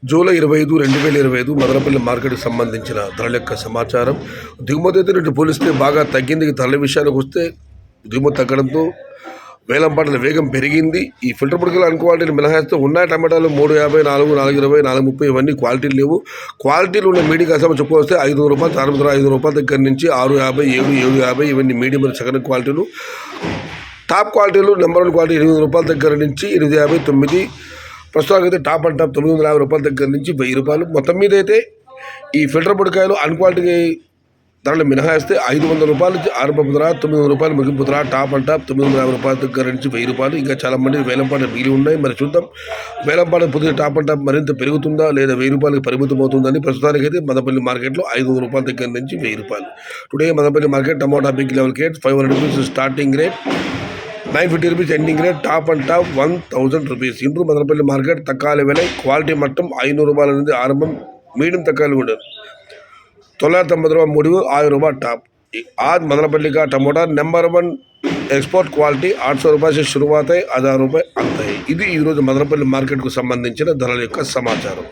July 25, 2025 Madanapalle మార్కెట్‌కి సంబంధించిన ధరల యొక్క సమాచారం. దిగుమతి అయితే రేటు పోలిస్తే బాగా తగ్గింది. ధరల విషయానికి వస్తే దిగుమతి తగ్గడంతో వేలంపాటల వేగం పెరిగింది. ఈ ఫిల్టర్ బుడకలు అన్ క్వాలిటీలు మినహాయిస్తూ ఉన్నాయి. టమాటాలు 350, 4, 420, 430 ఇవన్నీ క్వాలిటీలు లేవు. క్వాలిటీలు ఉన్న మీడియం కస్టమర్ చెప్పుకొస్తే రూ. 500, రూ. 500 దగ్గర నుంచి 650, 750 ఇవన్నీ మీడియం మరియు సెకండ్ క్వాలిటీలు. టాప్ క్వాలిటీలు నెంబర్ 1 క్వాలిటీ రూ. 800 దగ్గర నుంచి 850, 9. ప్రస్తుతానికి అయితే టాప్ అండ్ టాప్ రూ. 950 దగ్గర నుంచి రూ. 1000. మొత్తం మీద అయితే ఈ ఫిల్టర్ పొడికాయలు అన్ క్వాలిటీ ధరలు మినహాయిస్తే రూ. 500 ఆరంభపు ధర, రూ. 900 ముగింపు ధర. టాప్ అండ్ టాప్ రూ. 950 దగ్గర నుంచి రూ. 1000. ఇంకా చాలా మంది వేలంపాట మిగిలి ఉన్నాయి. మరి చూద్దాం వేలంపాట పొద్దున టాప్ అండ్ టాప్ మరింత పెరుగుతుందా లేదా రూ. 1000 పరిమితం అవుతుందని. ప్రస్తుతానికి అయితే మదనపల్లి మార్కెట్లో రూ. 500 దగ్గర నుంచి రూ. 1000. Today Madanapalle market tomato big level rate 500 rupees starting rate, 950 rupees ending rate, top and top 1000 rupees. Improve Madanapalle market తక్కాలి విலை క్వాలిటీ మట్టం రూ. 500 నుండి ఆరంభం, మీడియం తక్కాలి ఉండదు. 990 முடிவு ரூ. 1000 टॉप. आज मदनपल्ली का टमाटा नंबर 1 एक्सपोर्ट क्वालिटी ₹800 से शुरुआत है, ₹1000 అంతాయి. ఇది ఈరోజు మదనపల్లి మార్కెట్కు సంబంధించిన ధరల యొక్క సమాచారం.